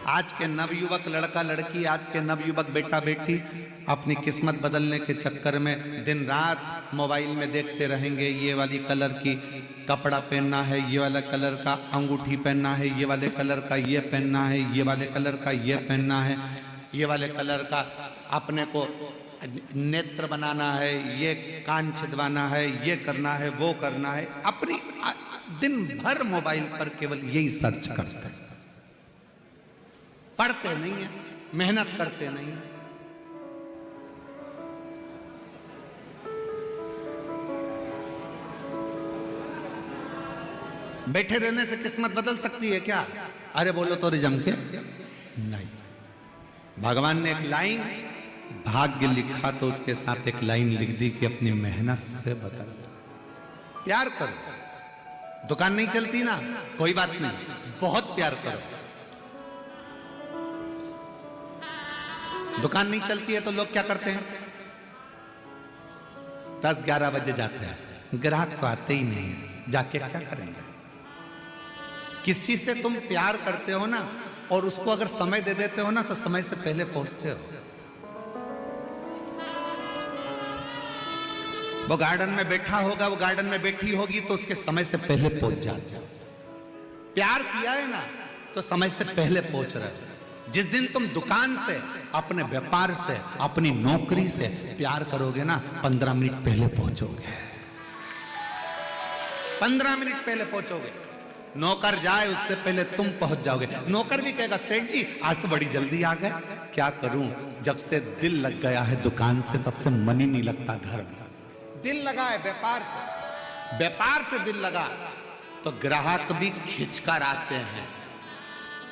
आज के नवयुवक लड़का लड़की, आज के नवयुवक बेटा बेटी अपनी किस्मत बदलने के चक्कर में दिन रात मोबाइल में देखते रहेंगे। ये वाली कलर की कपड़ा पहनना है, ये वाला कलर का अंगूठी पहनना है, ये वाले कलर का ये पहनना है, ये वाले कलर का ये पहनना है, ये वाले कलर का अपने को नेत्र बनाना है, ये कान छिदवाना है, ये करना है, वो करना है। अपनी दिन भर मोबाइल पर केवल यही सर्च करते हैं, पढ़ते नहीं है, मेहनत करते नहीं है। बैठे रहने से किस्मत बदल सकती है क्या? अरे बोलो तो जम के नहीं। भगवान ने एक लाइन भाग्य लिखा तो उसके साथ एक लाइन लिख दी कि अपनी मेहनत से बदल। प्यार करो, दुकान नहीं चलती ना, कोई बात नहीं, बहुत प्यार करो। दुकान नहीं चलती है तो लोग क्या करते हैं? 10-11 बजे जाते हैं, ग्राहक तो आते ही नहीं है, जाके क्या करेंगे? किसी से तुम प्यार करते हो ना, और उसको अगर समय दे देते हो ना, तो समय से पहले पहुंचते हो। वो गार्डन में बैठा होगा, वो गार्डन में बैठी होगी, तो उसके समय से पहले पहुंच जाते हो। प्यार किया है ना, तो समय से पहले पहुंच रहे हो। जिस दिन तुम दुकान से, अपने व्यापार से, अपनी नौकरी से प्यार करोगे ना, 15 मिनट पहले पहुंचोगे। 15 मिनट पहले पहुंचोगे। नौकर जाए उससे पहले तुम पहुंच जाओगे। नौकर भी कहेगा सेठ जी आज तो बड़ी जल्दी आ गए। क्या करूं, जब से दिल लग गया है दुकान से, तब से मन ही नहीं लगता घर में। दिल लगा है व्यापार से, व्यापार से दिल लगा तो ग्राहक भी खिंचकर आते हैं।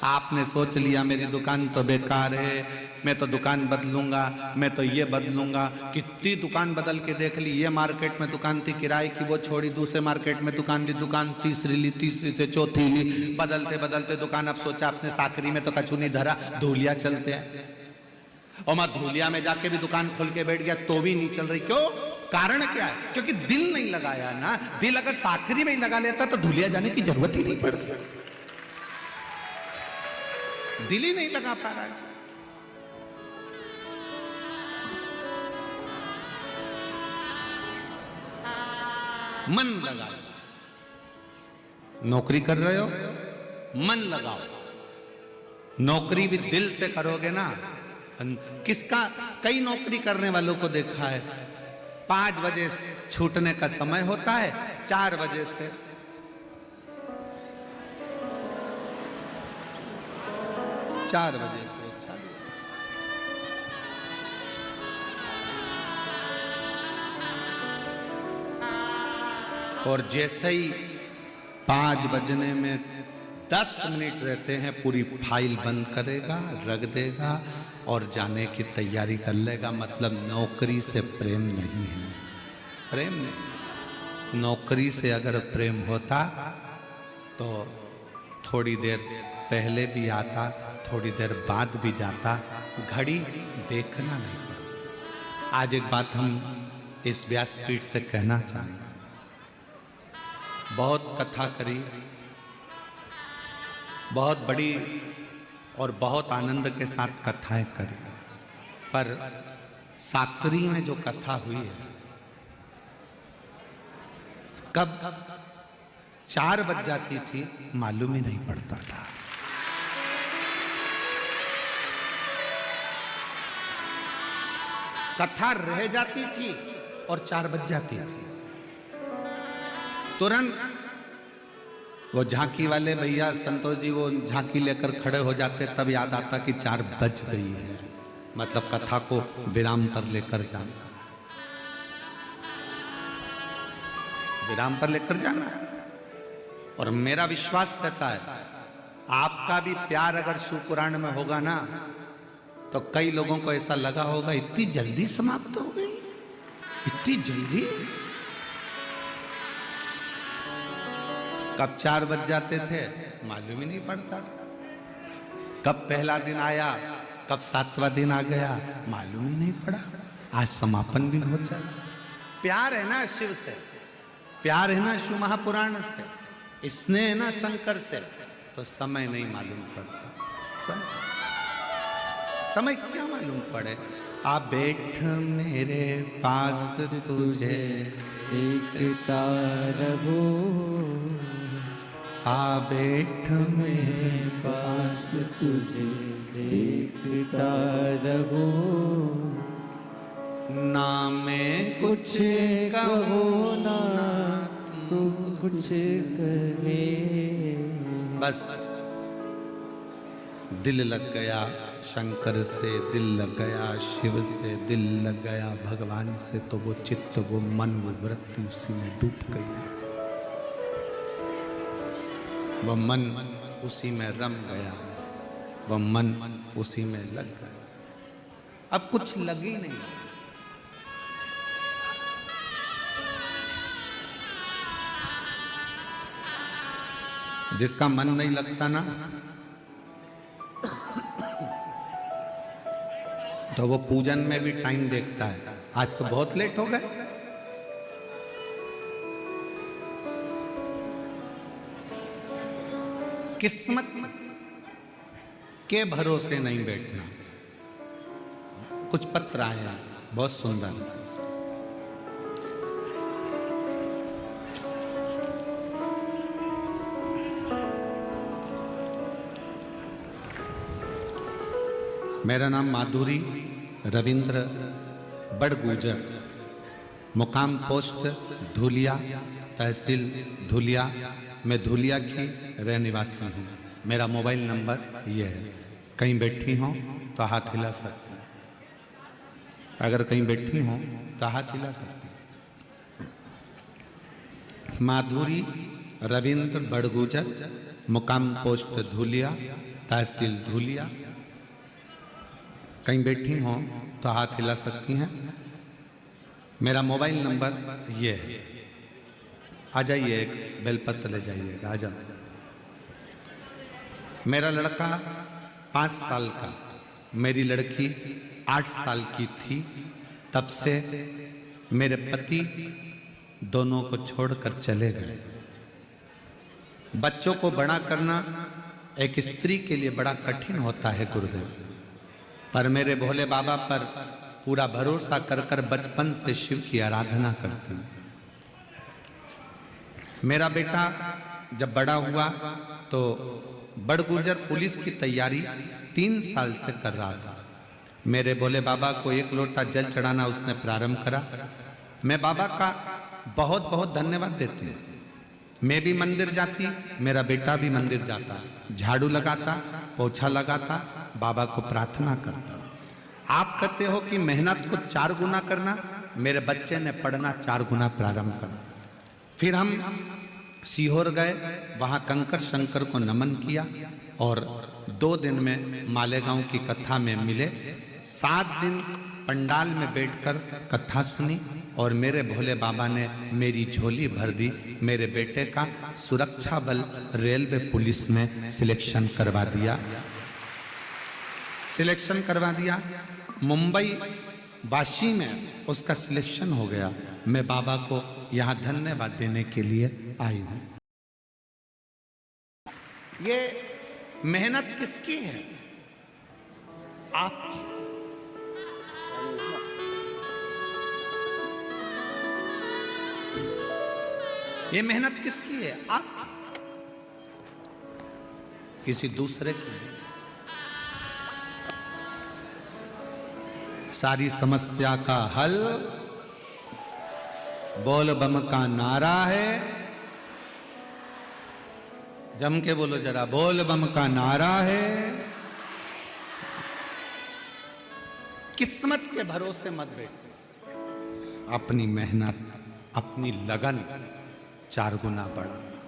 आपने सोच लिया मेरी दुकान तो बेकार है, मैं तो दुकान बदलूंगा, मैं तो ये बदलूंगा। कितनी दुकान बदल के देख ली। ये मार्केट में दुकान थी किराए की, वो छोड़ी, दूसरे मार्केट में दुकान ली, दुकान तीसरी ली, तीसरी से चौथी ली, बदलते बदलते दुकान। अब सोचा अपने साकरी में तो कछु नहीं धरा, धूलिया चलते हैं। और मैं धूलिया में जाके भी दुकान खोल के बैठ गया तो भी नहीं चल रही। क्यों? कारण क्या है? क्योंकि दिल नहीं लगाया ना। दिल अगर साकरी में ही लगा लेता तो धूलिया जाने की जरूरत ही नहीं पड़ती। दिल ही नहीं लगा पा रहा है। मन लगाओ। नौकरी कर रहे हो, मन लगाओ। नौकरी भी दिल से करोगे ना। किसका, कई नौकरी करने वालों को देखा है 5 बजे छूटने का समय होता है, 4 बजे से 4 बजे से और जैसे ही 5 बजने में 10 मिनट रहते हैं, पूरी फाइल बंद करेगा, रख देगा और जाने की तैयारी कर लेगा। मतलब नौकरी से प्रेम नहीं है, प्रेम नहीं। नौकरी से अगर प्रेम होता तो थोड़ी देर पहले भी आता, थोड़ी देर बाद भी जाता, घड़ी देखना नहीं पड़ता। आज एक बात हम इस व्यासपीठ से कहना चाहेंगे। बहुत कथा करी, बहुत बड़ी और बहुत आनंद के साथ कथाएं करी, पर साकरी में जो कथा हुई है, कब 4 बज जाती थी मालूम ही नहीं पड़ता था। कथा रह जाती थी और 4 बज जाती थी। तुरंत वो झांकी वाले भैया संतोष जी वो झांकी लेकर खड़े हो जाते, तब याद आता कि 4 बज गई है, मतलब कथा को विराम पर लेकर जाना, विराम पर लेकर जाना है। और मेरा विश्वास कहता है आपका भी प्यार अगर शिव पुराण में होगा ना, तो कई लोगों को ऐसा लगा होगा इतनी जल्दी समाप्त हो गई, इतनी जल्दी। कब 4 बज जाते थे मालूम ही नहीं पड़ता। कब पहला दिन आया, कब 7वां दिन आ गया, मालूम ही नहीं पड़ा। आज समापन भी हो जाए। प्यार है ना शिव से, प्यार है ना शिव महापुराण से, स्नेह है ना शंकर से, तो समय नहीं मालूम पड़ता। समय क्या मालूम पड़े। आ बैठ मेरे पास तुझे देखता रहूं, आ बैठ मेरे पास तुझे देखता रहूं, ना मैं कुछ कहो ना तू कुछ कहे। बस दिल लग गया शंकर से, दिल लग गया शिव से, दिल लग गया भगवान से, तो वो चित्त, वो मन, वो वृत्ति उसी में डूब गई है। वह मन उसी में रम गया, वह मन उसी में लग गया। अब कुछ लग ही नहीं। जिसका मन नहीं लगता ना, तो वो पूजन में भी टाइम देखता है। आज तो बहुत लेट हो गए। किस्मत के भरोसे नहीं बैठना। कुछ पत्र आए हैं बहुत सुंदर। मेरा नाम माधुरी रविंद्र बड़गुजर, मुकाम पोस्ट धुलिया, तहसील धुलिया। मैं धुलिया की रह निवासी हूँ। मेरा मोबाइल नंबर ये है। कहीं बैठी हो तो हाथ हिला सकती हैं। अगर कहीं बैठी हो तो हाथ हिला सकती हैं। माधुरी रविंद्र बड़गुजर, मुकाम पोस्ट धुलिया, तहसील धुलिया। कहीं बैठी हो तो हाथ हिला सकती हैं। मेरा मोबाइल नंबर ये है। आ जाइए, एक बेलपत्र ले जाइएगा। आ जाओ। मेरा लड़का 5 साल का, मेरी लड़की 8 साल की थी। तब से मेरे पति दोनों को छोड़कर चले गए। बच्चों को बड़ा करना एक स्त्री के लिए बड़ा कठिन होता है गुरुदेव, पर मेरे भोले बाबा पर पूरा भरोसा कर कर बचपन से शिव की आराधना करती हूँ। मेरा बेटा जब बड़ा हुआ तो बड़गुजर पुलिस की तैयारी 3 साल से कर रहा था। मेरे भोले बाबा को 1 लोटा जल चढ़ाना उसने प्रारंभ करा। मैं बाबा का बहुत बहुत धन्यवाद देती हूँ। मैं भी मंदिर जाती, मेरा बेटा भी मंदिर जाता, झाड़ू लगाता, पोछा लगाता, बाबा को प्रार्थना करता। आप कहते हो कि मेहनत को 4 गुना करना, मेरे बच्चे ने पढ़ना 4 गुना प्रारंभ करा। फिर हम सीहोर गए, वहां कंकर शंकर को नमन किया और 2 दिन में मालेगांव की कथा में मिले। 7 दिन पंडाल में बैठकर कथा सुनी और मेरे भोले बाबा ने मेरी झोली भर दी। मेरे बेटे का सुरक्षा बल रेलवे पुलिस में सिलेक्शन करवा दिया। मुंबई वाशी में उसका सिलेक्शन हो गया। मैं बाबा को यहाँ धन्यवाद देने के लिए आई हूँ। ये मेहनत किसकी है? आपकी। ये मेहनत किसकी है? आपकी, किसी दूसरे की नहीं। सारी समस्या का हल बोल बम का नारा है। जम के बोलो जरा, बोल बम का नारा है। किस्मत के भरोसे मत बैठो। अपनी मेहनत, अपनी लगन 4 गुना बढ़ाना।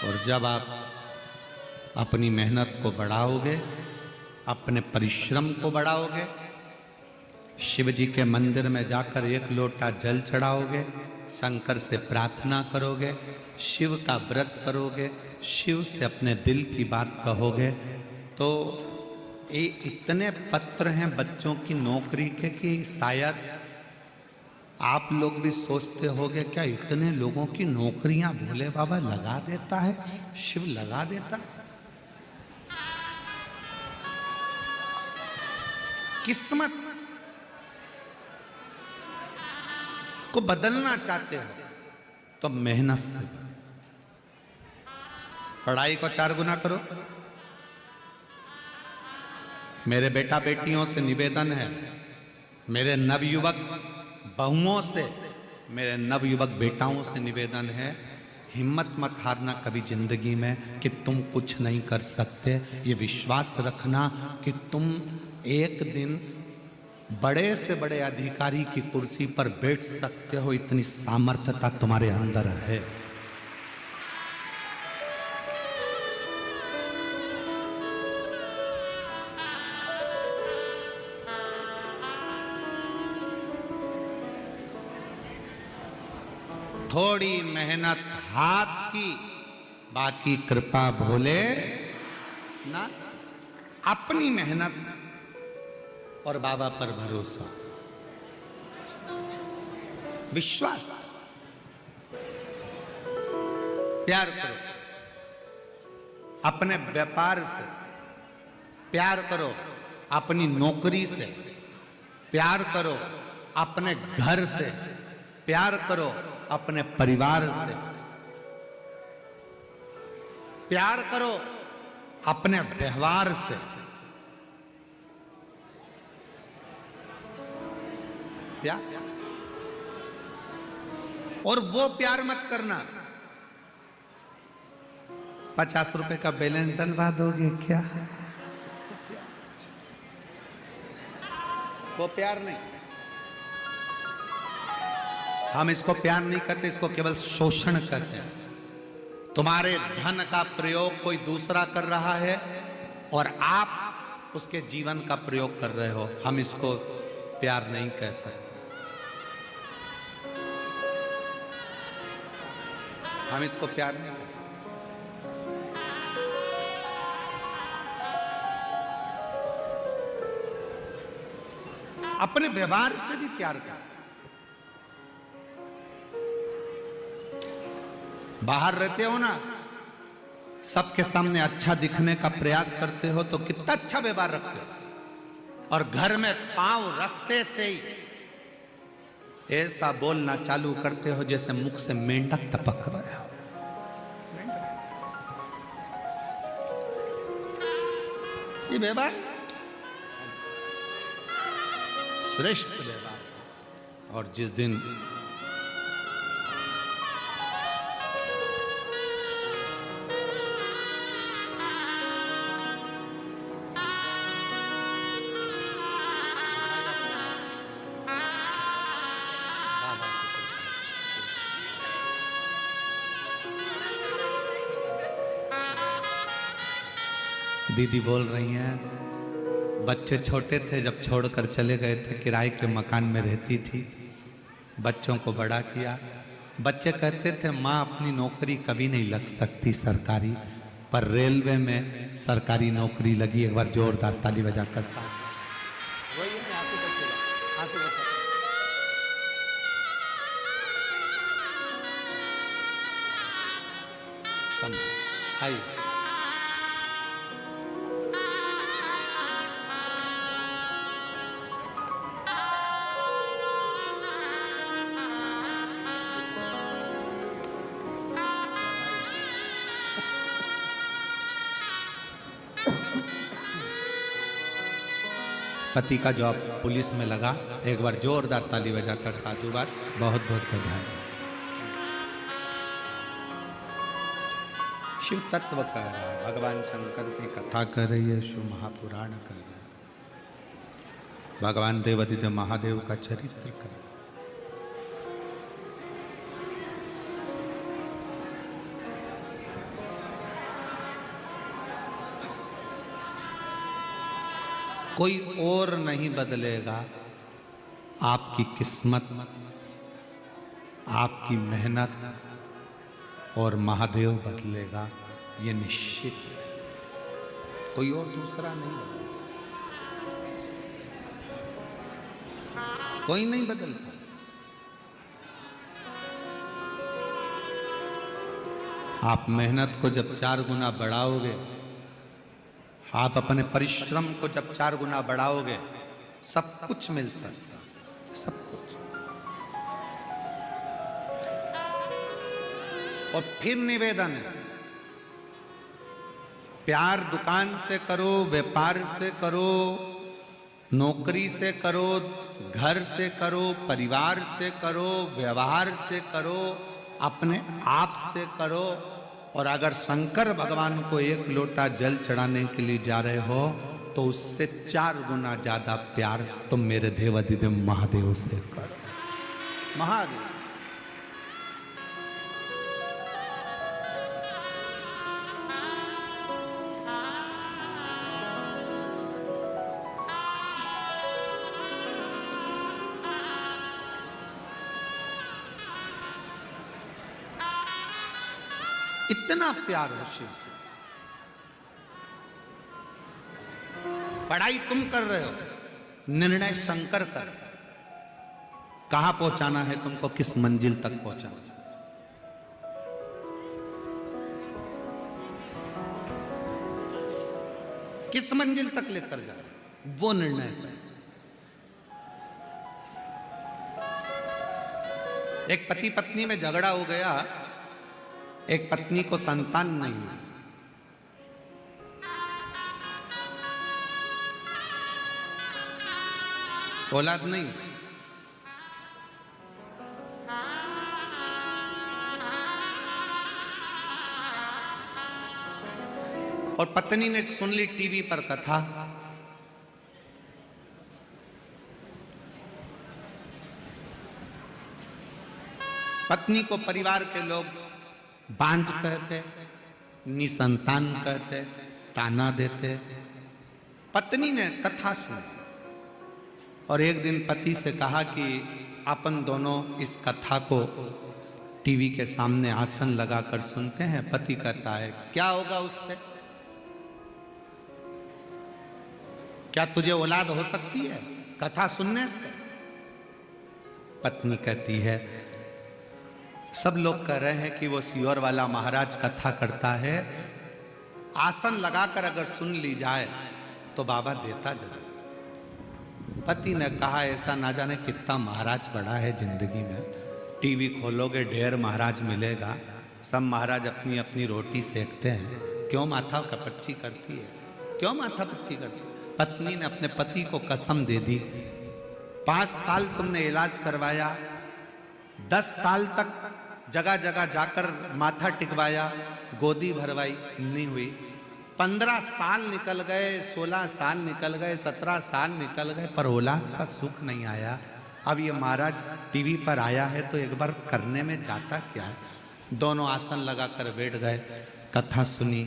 और जब आप अपनी मेहनत को बढ़ाओगे, अपने परिश्रम को बढ़ाओगे, शिव जी के मंदिर में जाकर 1 लोटा जल चढ़ाओगे, शंकर से प्रार्थना करोगे, शिव का व्रत करोगे, शिव से अपने दिल की बात कहोगे, तो ये इतने पत्र हैं बच्चों की नौकरी के कि शायद आप लोग भी सोचते होंगे क्या इतने लोगों की नौकरियां भोले बाबा लगा देता है, शिव लगा देता है? किस्मत को बदलना चाहते हो तो मेहनत से, पढ़ाई को 4 गुना करो। मेरे बेटा बेटियों से निवेदन है, मेरे नवयुवक बहुओं से, मेरे नवयुवक बेटाओं से निवेदन है, हिम्मत मत हारना कभी जिंदगी में कि तुम कुछ नहीं कर सकते। ये विश्वास रखना कि तुम एक दिन बड़े से बड़े अधिकारी की कुर्सी पर बैठ सकते हो, इतनी सामर्थ्यता तुम्हारे अंदर है। थोड़ी मेहनत हाथ की, बाकी कृपा भोले ना। अपनी मेहनत और बाबा पर भरोसा, विश्वास। प्यार करो अपने व्यापार से, प्यार करो अपनी नौकरी से, प्यार करो अपने घर से, प्यार करो अपने परिवार से, प्यार करो अपने व्यवहार से। प्यार, और वो प्यार मत करना 50 रुपए का बैलेंस डलवा दोगे क्या, वो प्यार नहीं। हम इसको प्यार नहीं करते, इसको केवल शोषण करते हैं। तुम्हारे धन का प्रयोग कोई दूसरा कर रहा है और आप उसके जीवन का प्रयोग कर रहे हो, हम इसको प्यार नहीं कह सकते। हम इसको प्यार नहीं कह सकते। अपने व्यवहार से भी प्यार कर। बाहर रहते हो ना, सबके सामने अच्छा दिखने का प्रयास करते हो तो कितना अच्छा व्यवहार रखते हो, और घर में पांव रखते से ही ऐसा बोलना चालू करते हो जैसे मुख से मेंढक टपक रहे हो। ये व्यवहार श्रेष्ठ व्यवहार। और जिस दिन दीदी बोल रही हैं, बच्चे छोटे थे जब छोड़कर चले गए थे, किराए के मकान में रहती थी, बच्चों को बड़ा किया। बच्चे कहते थे माँ अपनी नौकरी कभी नहीं लग सकती सरकारी, पर रेलवे में सरकारी नौकरी लगी। एक बार जोरदार ताली बजाकर साथ आई। पति का जॉब पुलिस में लगा। एक बार जोरदार ताली बजाकर साधुवाद, बहुत बहुत बधाई। शिव तत्व कह रहा है, भगवान शंकर की कथा कर रही है, शिव महापुराण कह रहा है, भगवान देवादिदेव महादेव का चरित्र कर रहा है। कोई और नहीं बदलेगा, आपकी किस्मत, आपकी मेहनत और महादेव बदलेगा, ये निश्चित है। कोई और दूसरा नहीं बदल सकता, कोई नहीं बदल पाए। आप मेहनत को जब 4 गुना बढ़ाओगे, आप अपने परिश्रम को जब 4 गुना बढ़ाओगे, सब कुछ मिल सकता है, सब कुछ। और फिर निवेदन है, प्यार दुकान से करो, व्यापार से करो, नौकरी से करो, घर से करो, परिवार से करो, व्यवहार से करो, अपने आप से करो। और अगर शंकर भगवान को 1 लोटा जल चढ़ाने के लिए जा रहे हो तो उससे 4 गुना ज्यादा प्यार तुम मेरे देवाधिदेव महादेव से करो। महादेव इतना प्यार हो शिव से। पढ़ाई तुम कर रहे हो, निर्णय शंकर कर, कहां पहुंचाना है तुमको, किस मंजिल तक पहुंचाना, किस मंजिल तक लेकर जा, वो निर्णय कर। एक पति पत्नी में झगड़ा हो गया, एक पत्नी को संतान नहीं हुई, औलाद नहीं, और पत्नी ने सुन ली टीवी पर कथा, पत्नी को परिवार के लोग बांझ कहते, निसंतान कहते, ताना देते। पत्नी ने कथा सुनी और एक दिन पति से कहा कि अपन दोनों इस कथा को टीवी के सामने आसन लगाकर सुनते हैं। पति कहता है क्या होगा उससे, क्या तुझे औलाद हो सकती है कथा सुनने से? पत्नी कहती है सब लोग कह रहे हैं कि वो सियोर वाला महाराज कथा करता है, आसन लगाकर अगर सुन ली जाए तो बाबा देता जरूर। पति ने कहा ऐसा ना जाने कितना महाराज बड़ा है जिंदगी में, टीवी खोलोगे ढेर महाराज मिलेगा, सब महाराज अपनी अपनी रोटी सेकते हैं, क्यों माथा कपच्ची करती है, क्यों माथा पच्ची करती है? पत्नी ने अपने पति को कसम दे दी, 5 साल तुमने इलाज करवाया, 10 साल तक जगह जगह जाकर माथा टिकवाया, गोदी भरवाई, नहीं हुई। 15 साल निकल गए, 16 साल निकल गए, 17 साल निकल गए, पर औलाद का सुख नहीं आया। अब ये महाराज टीवी पर आया है तो एक बार करने में जाता क्या है? दोनों आसन लगाकर बैठ गए, कथा सुनी।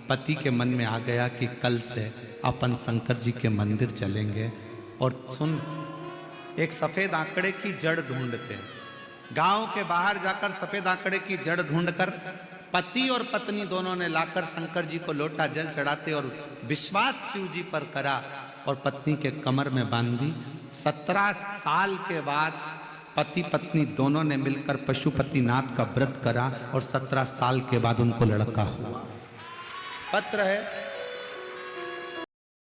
पति के मन में आ गया कि कल से अपन शंकर जी के मंदिर चलेंगे। और सुन, एक सफेद आंकड़े की जड़ ढूंढते हैं, गांव के बाहर जाकर सफेद आंकड़े की जड़ ढूंढकर पति और पत्नी दोनों ने लाकर शंकर जी को लोटा जल चढ़ाते और विश्वास शिव जी पर करा और पत्नी के कमर में बांधी। 17 साल के बाद पति पत्नी दोनों ने मिलकर पशुपतिनाथ का व्रत करा और 17 साल के बाद उनको लड़का हुआ। पत्र है